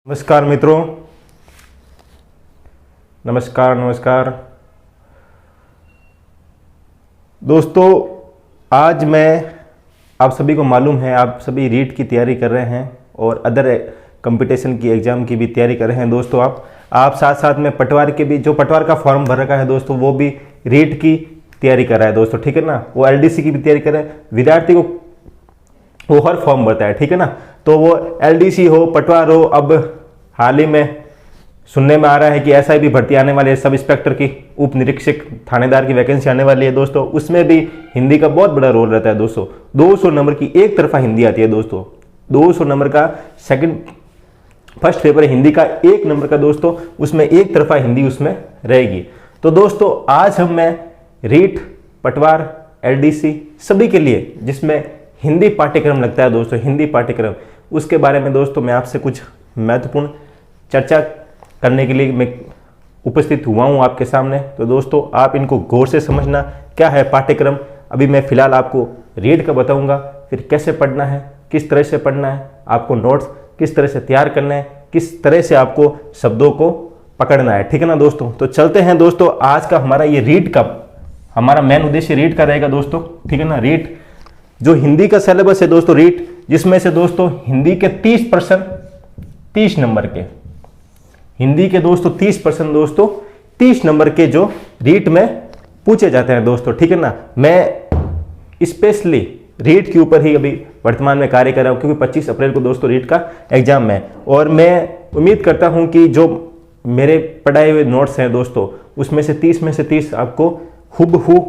नमस्कार मित्रों, नमस्कार दोस्तों। आज मैं आप सभी को मालूम है आप सभी रीट की तैयारी कर रहे हैं और अदर कंपटीशन की एग्ज़ाम की भी तैयारी कर रहे हैं दोस्तों। आप साथ साथ में पटवार के भी जो पटवार का फॉर्म भर रखा है दोस्तों वो भी रीट की तैयारी कर रहा है दोस्तों, ठीक है ना। वो एलडीसी की भी तैयारी कर रहे हैं। विद्यार्थी को वो हर फॉर्म भरता है, ठीक है ना। तो वो एलडीसी हो, पटवार हो, अब हाल ही में सुनने में आ रहा है कि एसआई भी भर्ती आने वाली है, सब इंस्पेक्टर की, उप निरीक्षक थानेदार की वैकेंसी आने वाली है दोस्तों। उसमें भी हिंदी का बहुत बड़ा रोल रहता है दोस्तों। 200 नंबर की एक तरफा हिंदी आती है दोस्तों। 200 नंबर का फर्स्ट पेपर हिंदी का 1 नंबर का दोस्तों, उसमें एक तरफा हिंदी उसमें रहेगी। तो दोस्तों आज मैं रीट, पटवार, एलडीसी सभी के लिए जिसमें हिंदी पाठ्यक्रम लगता है दोस्तों, हिंदी पाठ्यक्रम, उसके बारे में दोस्तों मैं आपसे कुछ महत्वपूर्ण चर्चा करने के लिए मैं उपस्थित हुआ हूं आपके सामने। तो दोस्तों आप इनको गौर से समझना, क्या है पाठ्यक्रम। अभी मैं फिलहाल आपको रीड का बताऊंगा, फिर कैसे पढ़ना है, किस तरह से पढ़ना है, आपको नोट्स किस तरह से तैयार करना है, किस तरह से आपको शब्दों को पकड़ना है, ठीक है ना दोस्तों। तो चलते हैं दोस्तों। आज का हमारा ये रीड का हमारा मेन उद्देश्य रीड का रहेगा दोस्तों, ठीक है ना। रीड जो हिंदी का सिलेबस है दोस्तों, रीड, जिसमें से दोस्तों हिंदी के 30 नंबर के, हिंदी के दोस्तों 30% दोस्तों 30 नंबर के जो रीट में पूछे जाते हैं दोस्तों, ठीक है ना। मैं स्पेशली रीट के ऊपर ही अभी वर्तमान में कार्य कर रहा हूं, क्योंकि 25 अप्रैल को दोस्तों रीट का एग्जाम है। और मैं उम्मीद करता हूं कि जो मेरे पढ़ाए हुए नोट्स हैं दोस्तों, उसमें से 30 में से 30 आपको हुबहू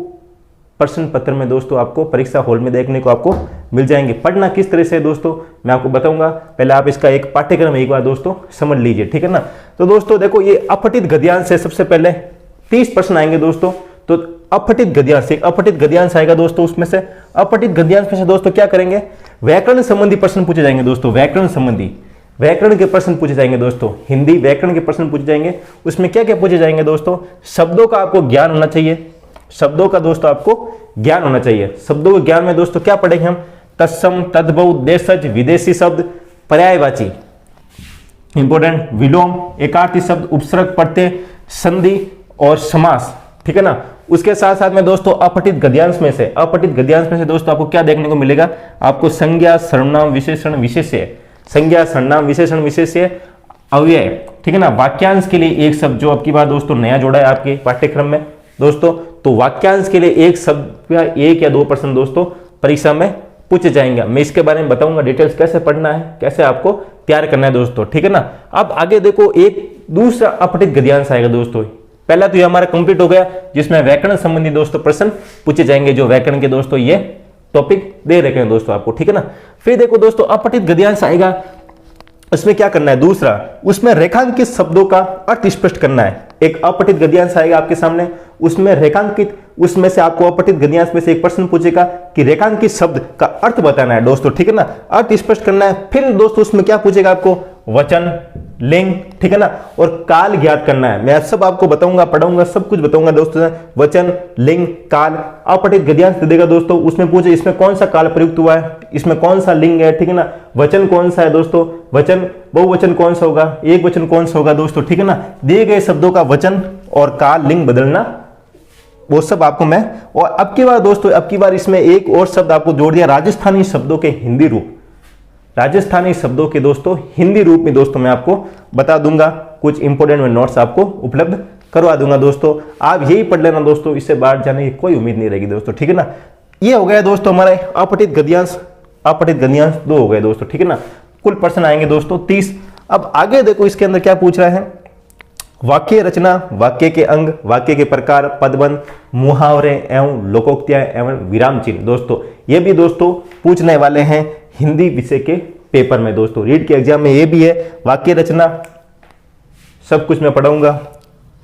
प्रश्न पत्र में दोस्तों आपको परीक्षा हॉल में देखने को आपको मिल जाएंगे। पढ़ना किस तरह से दोस्तों मैं आपको बताऊंगा। पहले आप इसका एक पाठ्यक्रम एक बार दोस्तों समझ लीजिए, ठीक है ना। तो दोस्तों देखो, ये अपठित गद्यांश से सबसे पहले 30 प्रश्न आएंगे दोस्तों। तो अपठित गद्यांश, एक अपठित गद्यांश आएगा दोस्तों। उसमें से अपठित गद्यांश में से दोस्तों क्या करेंगे, व्याकरण संबंधी प्रश्न पूछे जाएंगे दोस्तों। व्याकरण के प्रश्न पूछे जाएंगे दोस्तों। हिंदी व्याकरण के प्रश्न पूछे जाएंगे। उसमें क्या क्या पूछे जाएंगे दोस्तों, शब्दों का आपको ज्ञान होना चाहिए। शब्दों का दोस्तों आपको ज्ञान होना चाहिए। शब्दों के ज्ञान में दोस्तों क्या पढ़ेंगे हम, तत्सम, तद्भव, देशज, विदेशी शब्द, पर्यायवाची, इंपोर्टेंट, विलोम, एकार्थी शब्द, उपसर्ग, प्रत्यय, संधि और समास, ठीक है ना। उसके साथ साथ में दोस्तों अपठित गद्यांश में से दोस्तों आपको क्या देखने को मिलेगा, आपको संज्ञा, सर्वनाम, विशेषण, विशेष्य, संज्ञा, सर्वनाम, विशेषण, विशेष्य, अव्यय, ठीक है ना। वाक्यांश के लिए एक शब्द जो आपकी बार दोस्तों नया जोड़ा है आपके पाठ्यक्रम में दोस्तों, तो वाक्यांश के लिए एक शब्द या 1 या 2 प्रश्न दोस्तों परीक्षा में पूछे जाएंगे। मैं इसके बारे में बताऊंगा डिटेल्स, कैसे पढ़ना है, कैसे आपको तैयार करना है दोस्तों, ठीक है ना। अब आगे देखो, एक दूसरा अपठित गद्यांश आएगा दोस्तों। पहला तो ये हमारा कंप्लीट हो गया, जिसमें व्याकरण संबंधी दोस्तों प्रश्न पूछे जाएंगे, जो व्याकरण के दोस्तों ये टॉपिक दे रखे हैं दोस्तों आपको, ठीक है ना। फिर देखो दोस्तों, अपठित गद्यांश आएगा। उसमें क्या करना है, दूसरा, उसमें रेखांकित शब्दों का अर्थ स्पष्ट करना है। एक अपठित गद्यांश आएगा आपके सामने, उसमें रेखांकित, उसमें से आपको अपठित गद्यांश में से एक प्रश्न पूछेगा कि रेखांकित शब्द का अर्थ बताना है दोस्तों, ठीक है ना, अर्थ स्पष्ट करना है। फिर दोस्तों उसमें क्या पूछेगा आपको, वचन, लिंग, ठीक है ना, और काल ज्ञात करना है। मैं सब आपको बताऊंगा, पढ़ाऊंगा, सब कुछ बताऊंगा दोस्तों। वचन, लिंग, काल, अपठित गद्यांश दे देगा दोस्तों। उसमें पूछे इसमें कौन सा काल प्रयुक्त हुआ है, इसमें कौन सा लिंग है, ठीक है ना, वचन कौन सा है दोस्तों, वचन बहुवचन कौन सा होगा, एक वचन कौन सा होगा दोस्तों, ठीक है ना। दिए गए शब्दों का वचन और काल, लिंग बदलना, वो सब आपको मैं, और अब की बार दोस्तों, अब की बार इसमें एक और शब्द आपको जोड़ दिया, राजस्थानी शब्दों के हिंदी रूप। राजस्थानी शब्दों के दोस्तों हिंदी रूप में दोस्तों मैं आपको बता दूंगा, कुछ इंपोर्टेंट में नोट्स आपको उपलब्ध करवा दूंगा दोस्तों। आप यही पढ़ लेना दोस्तों, इससे बाहर जाने की कोई उम्मीद नहीं रहेगी दोस्तों, ठीक है ना। ये हो गया दोस्तों हमारे अपठित गद्यांश 2 हो गए दोस्तों, ठीक है ना। कुल प्रश्न आएंगे दोस्तों 30। अब आगे देखो इसके अंदर क्या पूछ रहा है, वाक्य रचना, वाक्य के अंग, वाक्य के प्रकार, पदबंध, मुहावरे एवं लोकोक्तियां एवं विराम चिन्ह दोस्तों, ये भी दोस्तों पूछने वाले हैं हिंदी विषय के पेपर में दोस्तों। रीड के एग्जाम में ये भी है। वाक्य रचना सब कुछ मैं पढ़ाऊंगा,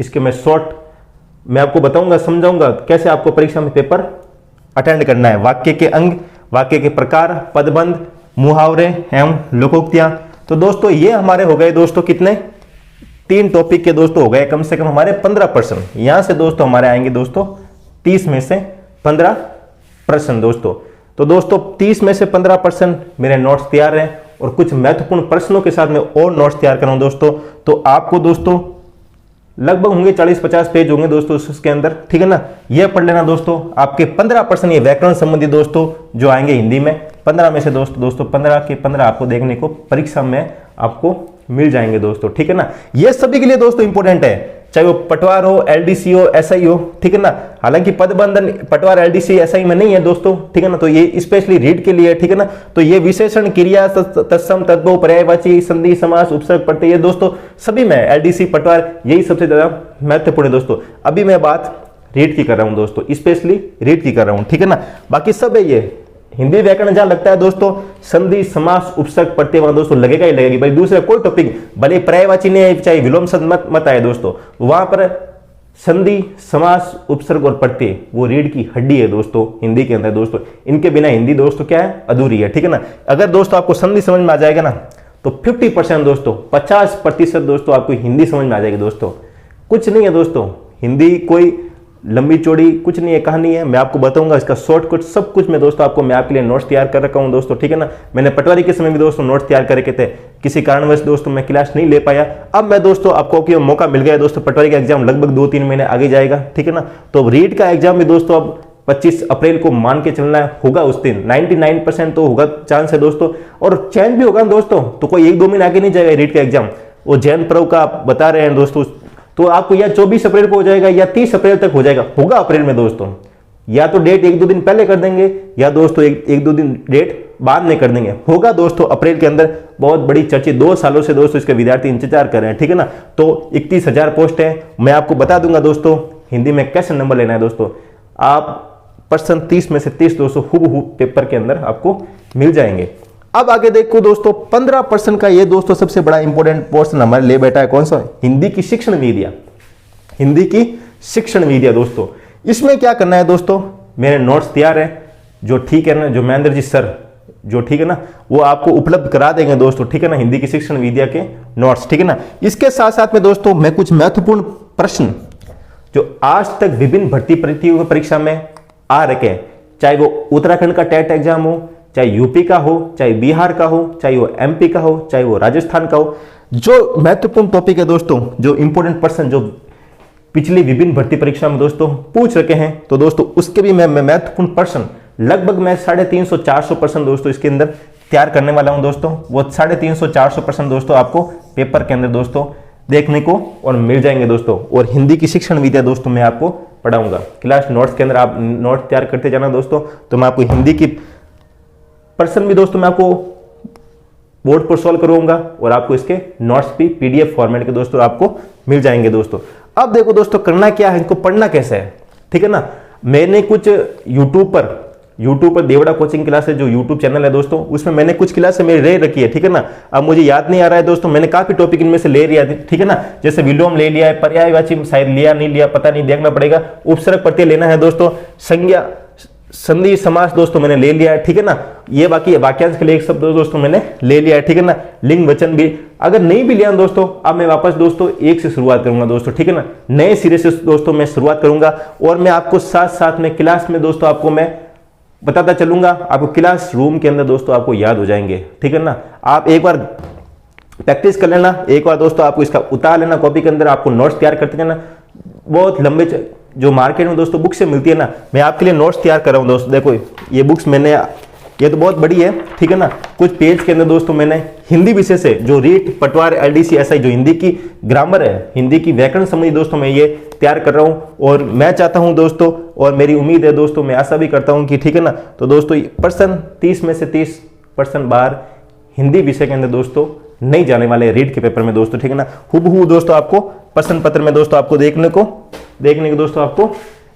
इसके मैं शॉर्ट मैं आपको बताऊंगा, समझाऊंगा कैसे आपको परीक्षा में पेपर अटेंड करना है। वाक्य के अंग, वाक्य के प्रकार, पदबंध, मुहावरे एवं लोकोक्तियां। तो दोस्तों ये हमारे हो गए दोस्तों कितने, 3 टॉपिक के दोस्तों हो गए कम से कम हमारे 15 प्रश्न। यहां से दोस्तों हमारे आएंगे दोस्तों 30 में से 15 प्रश्न दोस्तों। तो दोस्तों 30 में से 15% मेरे नोट्स तैयार हैं और कुछ महत्वपूर्ण प्रश्नों के साथ मैं और नोट्स तैयार कर रहा हूं दोस्तों। तो आपको दोस्तों लगभग होंगे 40-50 पेज होंगे दोस्तों उसके अंदर, ठीक है ना। ये पढ़ लेना दोस्तों। आपके 15% ये व्याकरण संबंधी दोस्तों जो आएंगे हिंदी में, 15 में से दोस्तों 15 के 15 आपको देखने को परीक्षा में आपको मिल जाएंगे दोस्तों, ठीक है ना। ये सभी के लिए दोस्तों इंपॉर्टेंट है, चाहे वो पटवार हो, एलडीसी हो, एसआई हो, ठीक है ना। हालांकि पदबंधन पटवार, एलडीसी, एसआई में नहीं है दोस्तों, ठीक है ना। तो ये स्पेशली रीड के लिए, ठीक है ना। तो ये विशेषण, क्रिया, तत्सम, तद्भव, पर्यायवाची, संधि, समास, उपसर्ग, प्रत्यय, ये दोस्तों सभी में एलडीसी, पटवार यही सबसे ज्यादा महत्वपूर्ण है दोस्तों। अभी मैं बात रीड की कर रहा हूं दोस्तों, स्पेशली रीड की कर रहा हूं, ठीक है ना। बाकी सब है ये हिंदी व्याकरण जहां लगता है दोस्तों, संधि, समास, उपसर्ग, प्रत्यय वहां दोस्तों लगेगा ही लगेगी भाई। दूसरा कोई टॉपिक भले पर्यायवाची ने चाहे विलोम शब्द मत आए दोस्तों, वहां पर संधि, समास, उपसर्ग और प्रत्यय वो रीढ़ की हड्डी है दोस्तों हिंदी के अंदर दोस्तों। इनके बिना हिंदी दोस्तों क्या है, अधूरी है, ठीक है ना। अगर दोस्तों आपको संधि समझ में आ जाएगा ना तो 50% दोस्तों, 50% दोस्तों आपको हिंदी समझ में आ जाएगी दोस्तों। कुछ नहीं है दोस्तों, हिंदी कोई लंबी चौड़ी कुछ नहीं है, कहानी है। मैं आपको बताऊंगा इसका शॉर्टकट सब कुछ मैं दोस्तों आपको, मैं आपके लिए नोट्स तैयार कर रखा हूं दोस्तों, ठीक है ना। मैंने पटवारी के समय भी दोस्तों नोट्स तैयार करके थे, किसी कारणवश दोस्तों मैं क्लास नहीं ले पाया। अब मैं दोस्तों आपको मौका मिल गया दोस्तों, पटवारी का एग्जाम लगभग 2-3 महीने आगे जाएगा, ठीक है ना। तो रीट का एग्जाम भी दोस्तों अब 25 अप्रैल को मान के चलना होगा, उस दिन 99% तो होगा चांस है दोस्तों, और चेंज भी होगा दोस्तों। तो कोई 1-2 महीने आगे नहीं जाएगा रीट का एग्जाम। वो जैन पर्व का बता रहे हैं दोस्तों, तो आपको या 24 अप्रैल को हो जाएगा या 30 अप्रैल तक हो जाएगा, होगा अप्रैल में दोस्तों। या तो डेट 1-2 दिन पहले कर देंगे या दोस्तों 1-2 दिन डेट बाद में कर देंगे, होगा दोस्तों अप्रैल के अंदर। बहुत बड़ी चर्चित 2 सालों से दोस्तों इसके विद्यार्थी इंतजार कर रहे हैं, ठीक है ना। तो 31,000 पोस्ट है। मैं आपको बता दूंगा दोस्तों हिंदी में कैसे नंबर लेना है दोस्तों। आप पर्सन 30 में से 30 दोस्तों हूबहू पेपर के अंदर आपको मिल जाएंगे। अब आगे देखो दोस्तों 15% का ये दोस्तों सबसे बड़ा इंपॉर्टेंट पोर्शन हमारे लिए बैठा है, कौन सा, हिंदी की शिक्षण विधियां। हिंदी की शिक्षण विधियां दोस्तों, इसमें क्या करना है दोस्तों, मेरे नोट्स तैयार है जो, ठीक है ना, जो महेंद्र जी सर जो, ठीक है ना, वो आपको उपलब्ध करा देंगे दोस्तों, ठीक है ना, हिंदी की शिक्षण विधियां के नोट्स, ठीक है ना। इसके साथ साथ में दोस्तों मैं कुछ महत्वपूर्ण प्रश्न जो आज तक विभिन्न भर्ती परीक्षा में आ रखे हैं, चाहे वो उत्तराखंड का टेट एग्जाम हो, चाहे यूपी का हो, चाहे बिहार का हो, चाहे वो एमपी का हो, चाहे वो राजस्थान का हो, जो महत्वपूर्ण टॉपिक है दोस्तों, जो इंपॉर्टेंट पर्सन जो पिछली विभिन्न भर्ती परीक्षा में दोस्तों पूछ रखे हैं, तो दोस्तों उसके भी मैं महत्वपूर्ण पर्सन लगभग मैं 350-400% दोस्तों इसके अंदर तैयार करने वाला हूं दोस्तों। वो 350-400% दोस्तों आपको पेपर के अंदर दोस्तों देखने को और मिल जाएंगे दोस्तों। और हिंदी की शिक्षण विद्या दोस्तों मैं आपको पढ़ाऊंगा क्लास नोट्स के अंदर। आप नोट तैयार करते जाना दोस्तों, तो मैं आपको हिंदी की पर्सन भी दोस्तों मैं आपको बोर्ड पर सॉल्व करूंगा और आपको इसके नोट्स भी पीडीएफ फॉर्मेट के दोस्तों आपको मिल जाएंगे दोस्तों। अब देखो दोस्तों करना क्या है, इनको पढ़ना कैसे है, ठीक है ना। मैंने कुछ यूट्यूब पर देवड़ा कोचिंग क्लासेस जो यूट्यूब चैनल है दोस्तों, उसमें मैंने कुछ क्लासेस मेरी ले रखी है, ठीक है ना। अब मुझे याद नहीं आ रहा है दोस्तों, मैंने काफी टॉपिक इनमें से ले लिया, ठीक है ना। जैसे विलोम ले लिया है, पर्यायवाची शायद लिया नहीं लिया पता नहीं, देखना पड़ेगा। उपसर्ग प्रत्यय लेना है दोस्तों, संज्ञा, संधि, समास दोस्तों मैंने ले लिया है, ठीक है ना। ये बाकी वाक्यांश के लिए एक शब्द दोस्तों मैंने ले लिया है, ठीक है ना। लिंग वचन भी अगर नहीं भी लिया दोस्तों, अब मैं वापस दोस्तों एक से शुरुआत करूंगा दोस्तों, ठीक है ना। नए सिरे से दोस्तों मैं शुरुआत करूंगा और मैं आपको साथ साथ में क्लास में दोस्तों आपको मैं बताता चलूंगा, आपको क्लास रूम के अंदर दोस्तों आपको याद हो जाएंगे, ठीक है ना। आप एक बार प्रैक्टिस कर लेना, एक बार दोस्तों आपको इसका उतार लेना कॉपी के अंदर, आपको नोट्स तैयार करते जाना। बहुत लंबे जो मार्केट में दोस्तों बुक से मिलती है ना, मैं आपके लिए नोट्स तैयार कर रहा हूं दोस्तों। देखो ये बुक्स मैंने, ये तो बहुत बड़ी है, ठीक है ना। कुछ पेज के अंदर दोस्तों मैंने हिंदी विषय से जो रीट, पटवार, एलडीसी, एसआई जो हिंदी की ग्रामर है, हिंदी की व्याकरण संबंधी दोस्तों मैं ये तैयार कर रहा हूं। और मैं चाहता हूं दोस्तों, और मेरी उम्मीद है दोस्तों, मैं आशा भी करता हूं कि, ठीक है ना, तो दोस्तों पर्सन 30 में से 30% बाहर हिंदी विषय के अंदर दोस्तों नहीं जाने वाले रीट के पेपर में दोस्तों, ठीक है ना। हूबहू दोस्तों आपको प्रश्न पत्र में दोस्तों आपको देखने को दोस्तों आपको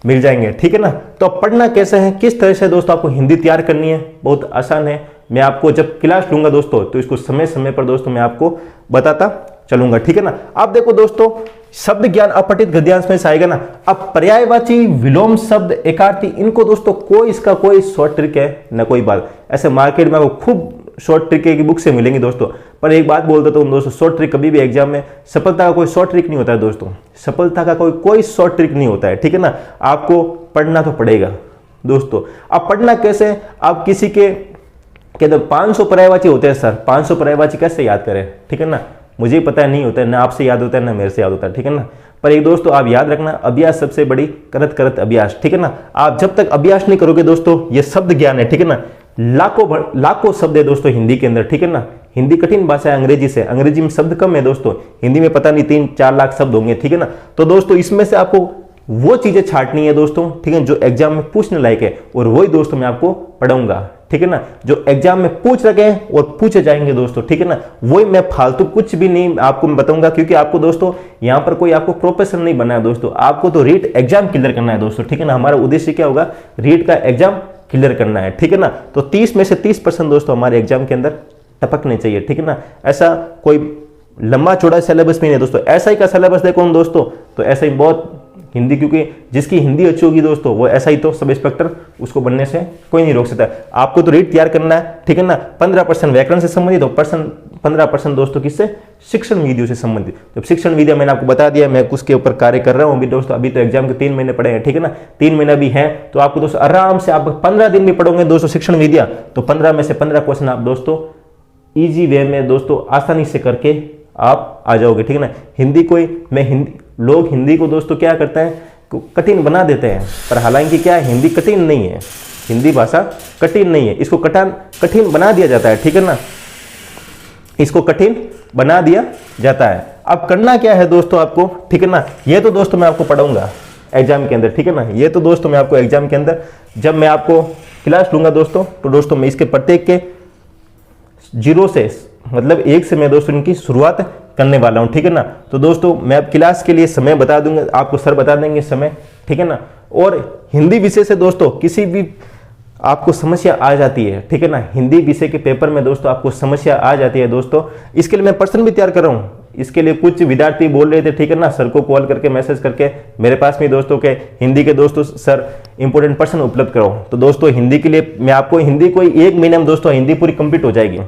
मिल जाएंगे, ठीक है ना। तो पढ़ना कैसे है, किस तरह से दोस्तों आपको हिंदी तैयार करनी है, बहुत आसान है। मैं आपको जब क्लास लूंगा दोस्तों तो इसको समय समय पर दोस्तों मैं आपको बताता चलूंगा, ठीक है ना। आप देखो दोस्तों शब्द ज्ञान अपठित गद्यांश में से आएगा ना। अब पर्यायवाची, विलोम शब्द, एकार्थी, इनको दोस्तों कोई इसका कोई शॉर्ट ट्रिक है ना कोई बात। ऐसे मार्केट में आपको खूब शॉर्ट ट्रिक की बुक से मिलेंगी दोस्तों, पर एक बात बोल देता हूं दोस्तों, शॉर्ट ट्रिक कभी भी एग्जाम में सफलता का कोई शॉर्ट ट्रिक नहीं होता है दोस्तों। सफलता का कोई शॉर्ट ट्रिक नहीं होता है, ठीक है ना। आपको पढ़ना तो पड़ेगा दोस्तों। अब पढ़ना कैसे, आप किसी के कहते 500 पर्यायवाची होते हैं सर, 500 पर्यायवाची कैसे याद करें, ठीक है ना, मुझे पता है नहीं होता है, ना आपसे याद होता है ना मेरे से याद होता है, ठीक है ना। पर एक दोस्तों आप याद रखना, अभ्यास सबसे बड़ी करत करत अभ्यास, ठीक है ना। आप जब तक अभ्यास नहीं करोगे दोस्तों, ये शब्द ज्ञान है, ठीक है ना, लाखों शब्द है दोस्तों हिंदी के अंदर, ठीक है ना। हिंदी कठिन भाषा है अंग्रेजी से, अंग्रेजी में शब्द कम है दोस्तों, हिंदी में पता नहीं 3-4 लाख शब्द होंगे, ठीक है ना। तो दोस्तों इसमें से आपको वो चीजें छांटनी है दोस्तों, ठीक है, जो एग्जाम में पूछने लायक है, और वही दोस्तों मैं आपको पढ़ाऊंगा, ठीक है ना, जो एग्जाम में पूछ रखे हैं और पूछे जाएंगे दोस्तों, ठीक है ना। वही मैं फालतू कुछ भी नहीं आपको मैं बताऊंगा, क्योंकि आपको दोस्तों यहाँ पर कोई आपको प्रोफेसर नहीं बनना है दोस्तों, आपको तो रीट एग्जाम क्लियर करना है दोस्तों, ठीक है ना। हमारा उद्देश्य क्या होगा, रीट का एग्जाम क्लियर करना है, ठीक है ना। तो 30 में से 30% दोस्तों हमारे एग्जाम के अंदर टपकने चाहिए, ठीक है ना। ऐसा कोई लंबा चौड़ा सिलेबस नहीं है दोस्तों, ऐसा ही का सिलेबस देखो हम दोस्तों, तो ऐसा ही बहुत हिंदी, क्योंकि जिसकी हिंदी अच्छी होगी दोस्तों वो ऐसा ही तो सब इंस्पेक्टर उसको बनने से कोई नहीं रोक सकता। आपको तो रीट तैयार करना है, ठीक है ना। 15% व्याकरण से संबंधित और 15% दोस्तों किससे, शिक्षण वीडियो से संबंधित। जब शिक्षण वीडियो मैंने आपको बता दिया, मैं उसके ऊपर कार्य कर रहा हूँ अभी दोस्तों, अभी तो एग्जाम के 3 महीने पड़े हैं, ठीक है ना, 3 महीना भी है, तो आपको दोस्तों आराम से आप 15 दिन भी पढ़ोगे दोस्तों शिक्षण विद्या, तो 15 में से 15 क्वेश्चन आप दोस्तों ईजी वे में दोस्तों आसानी से करके आप आ जाओगे, ठीक है ना। हिंदी लोग हिंदी को दोस्तों क्या करते हैं, कठिन बना देते हैं, पर हालांकि क्या है, हिंदी कठिन नहीं है, हिंदी भाषा कठिन नहीं है, इसको कठिन बना दिया जाता है, ठीक है ना, इसको कठिन बना दिया जाता है। अब करना क्या है दोस्तों आपको, ठीक है ना, ये तो दोस्तों मैं आपको पढ़ाऊंगा एग्जाम के अंदर, ठीक है ना, ये तो दोस्तों मैं आपको एग्जाम के अंदर जब मैं आपको क्लास लूंगा दोस्तों, तो दोस्तों मैं इसके प्रत्येक के 0 से मतलब 1 से मैं दोस्तों इनकी शुरुआत करने वाला हूं, ठीक है ना। तो दोस्तों मैं अब क्लास के लिए समय बता दूंगा, आपको सर बता देंगे समय, ठीक है ना। और हिंदी विषय से दोस्तों किसी भी आपको समस्या आ जाती है, ठीक है ना, हिंदी विषय के पेपर में दोस्तों आपको समस्या आ जाती है दोस्तों, इसके लिए मैं प्रश्न भी तैयार कर रहा हूँ। इसके लिए कुछ विद्यार्थी बोल रहे थे, ठीक है ना, सर को कॉल करके मैसेज करके मेरे पास में दोस्तों के हिंदी के दोस्तों सर इंपोर्टेंट प्रश्न उपलब्ध कराओ। तो दोस्तों हिंदी के लिए मैं आपको हिंदी कोई 1 महीने में दोस्तों हिंदी पूरी कंप्लीट हो जाएगी,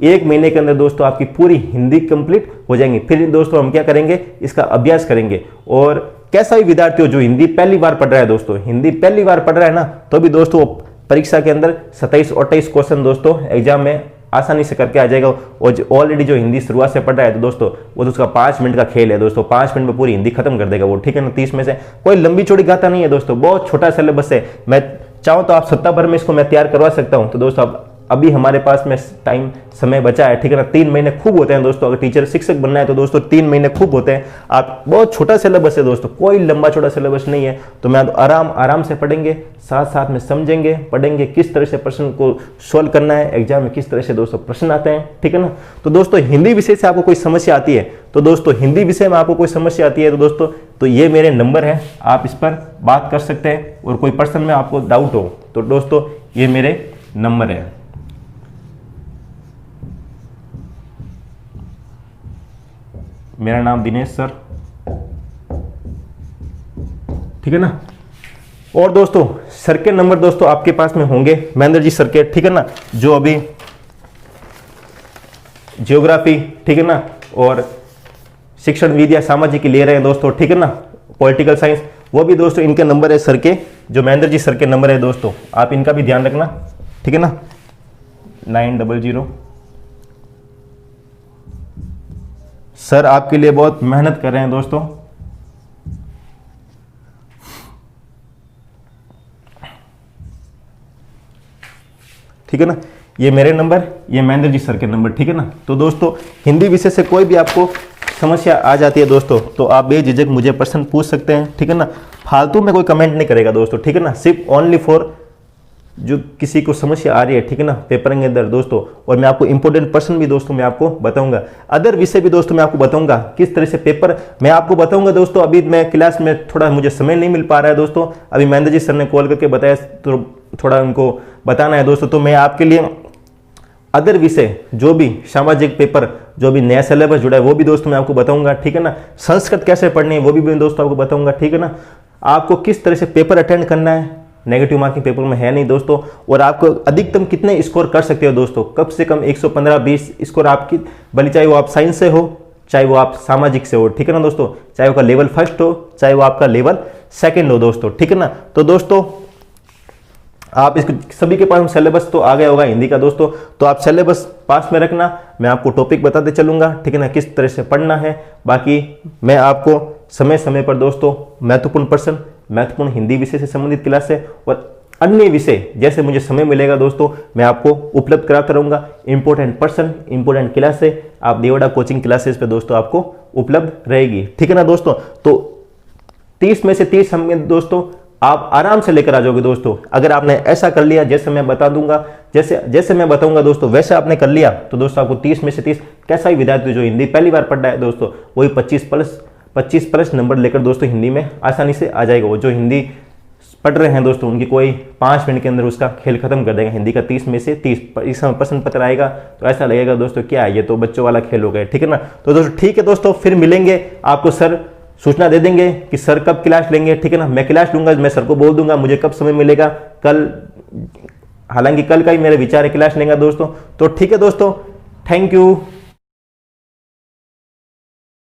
1 महीने के अंदर दोस्तों आपकी पूरी हिंदी कंप्लीट हो जाएंगी। फिर दोस्तों हम क्या करेंगे, इसका अभ्यास करेंगे। और कैसा भी विद्यार्थी हो जो हिंदी पहली बार पढ़ रहा है दोस्तों, हिंदी पहली बार पढ़ रहा है ना, तो भी दोस्तों परीक्षा के अंदर 27-28 क्वेश्चन दोस्तों एग्जाम में आसानी से करके आ जाएगा। और ऑलरेडी जो हिंदी शुरुआत से पढ़ रहा है तो दोस्तों वो तो उसका 5 मिनट का खेल है दोस्तों, 5 मिनट में पूरी हिंदी खत्म कर देगा वो, ठीक है ना। 30 में से कोई लंबी चौड़ी गाथा नहीं है दोस्तों, बहुत छोटा सिलेबस है। मैं चाहूँ तो आप सप्ताह भर में इसको मैं तैयार करवा सकता हूँ। तो दोस्तों अभी हमारे पास में समय बचा है, ठीक है ना। 3 महीने खूब होते हैं दोस्तों, अगर टीचर शिक्षक बनना है तो दोस्तों 3 महीने खूब होते हैं। आप बहुत छोटा सिलेबस है दोस्तों, कोई लंबा चौड़ा सिलेबस नहीं है। तो मैं आराम से पढ़ेंगे, साथ साथ में समझेंगे, पढ़ेंगे किस तरह से प्रश्न को सोल्व करना है, एग्जाम में किस तरह से दोस्तों प्रश्न आते हैं, ठीक है ना। तो दोस्तों हिंदी विषय से आपको कोई समस्या आती है, तो दोस्तों हिंदी विषय में आपको कोई समस्या आती है तो दोस्तों तो ये मेरे नंबर है, आप इस पर बात कर सकते हैं। और कोई प्रश्न में आपको डाउट हो तो दोस्तों ये मेरे नंबर है। मेरा नाम दिनेश सर, ठीक है ना। और दोस्तों सर के नंबर दोस्तों आपके पास में होंगे, महेंद्र जी सर के, ठीक है ना, जो अभी ज्योग्राफी, ठीक है ना, और शिक्षण विद्या सामाजिक ले रहे हैं दोस्तों, ठीक है ना, पॉलिटिकल साइंस, वो भी दोस्तों इनके नंबर है सर के, जो महेंद्र जी सर के नंबर है दोस्तों, आप इनका भी ध्यान रखना, ठीक है ना। 900। सर आपके लिए बहुत मेहनत कर रहे हैं दोस्तों, ठीक है ना। ये मेरे नंबर, ये महेंद्र जी सर के नंबर, ठीक है ना। तो दोस्तों हिंदी विषय से कोई भी आपको समस्या आ जाती है दोस्तों तो आप बेझिझक मुझे प्रश्न पूछ सकते हैं, ठीक है ना। फालतू में कोई कमेंट नहीं करेगा दोस्तों, ठीक है ना, सिर्फ ओनली फॉर जो किसी को समस्या आ रही है, ठीक है ना, पेपर के अंदर दोस्तों। और मैं आपको इंपॉर्टेंट प्रश्न भी दोस्तों मैं आपको बताऊंगा, अदर विषय भी दोस्तों मैं आपको बताऊंगा किस तरह से पेपर मैं आपको बताऊंगा दोस्तों। अभी मैं क्लास में थोड़ा मुझे समय नहीं मिल पा रहा है दोस्तों, अभी महेंद्र जी सर ने कॉल करके बताया तो थोड़ा उनको बताना है दोस्तों। तो मैं आपके लिए अदर विषय जो भी सामाजिक पेपर जो भी नया सिलेबस जुड़ा है वो भी दोस्तों मैं आपको बताऊंगा, ठीक है ना। संस्कृत कैसे पढ़नी है वो भी मैं दोस्तों आपको बताऊंगा, ठीक है ना। आपको किस तरह से पेपर अटेंड करना है, नेगेटिव मार्किंग पेपर में है नहीं दोस्तों। और आपको अधिकतम कितने स्कोर कर सकते हो दोस्तों, कम से कम 115-20 स्कोर आपकी, भले चाहे वो आप साइंस से हो चाहे वो आप सामाजिक से हो, ठीक है ना दोस्तों, चाहे वो का लेवल 1 हो चाहे वो आपका लेवल 2 हो दोस्तों, ठीक है ना। तो दोस्तों आप इसको सभी के पास सिलेबस तो आ गया होगा हिंदी का दोस्तों, तो आप सिलेबस पास में रखना, मैं आपको टॉपिक बताते चलूंगा, ठीक है ना, किस तरह से पढ़ना है। बाकी मैं आपको समय समय पर दोस्तों महत्वपूर्ण हिंदी विषय से संबंधित क्लास है और अन्य विषय जैसे मुझे समय मिलेगा दोस्तों मैं आपको उपलब्ध कराता रहूंगा। इंपॉर्टेंट क्लास है आप देवड़ा कोचिंग क्लासेस पे दोस्तों आपको उपलब्ध रहेगी, ठीक है ना दोस्तों। तो 30 में से 30 समय दोस्तों आप आराम से लेकर आ जाओगे दोस्तों। अगर आपने ऐसा कर लिया जैसे मैं बता दूंगा, जैसे मैं बताऊंगा दोस्तों वैसे आपने कर लिया, तो दोस्तों आपको 30 में से 30 कैसा ही विद्यार्थी जो हिंदी पहली बार पढ़ रहा है दोस्तों वही 25 प्लस नंबर लेकर दोस्तों हिंदी में आसानी से आ जाएगा। वो जो हिंदी पढ़ रहे हैं दोस्तों उनकी कोई 5 मिनट के अंदर उसका खेल खत्म कर देगा। हिंदी का 30 में से 30 इस समय प्रश्न पत्र आएगा तो ऐसा लगेगा दोस्तों क्या ये तो बच्चों वाला खेल हो गया, ठीक है ना। तो दोस्तों ठीक है दोस्तों, फिर मिलेंगे, आपको सर सूचना दे देंगे कि सर कब क्लास लेंगे, ठीक है ना। मैं क्लास लूंगा, मैं सर को बोल दूंगा मुझे कब समय मिलेगा कल, हालांकि कल का ही मेरा विचार है क्लास लेंगे दोस्तों। तो ठीक है दोस्तों, थैंक यू।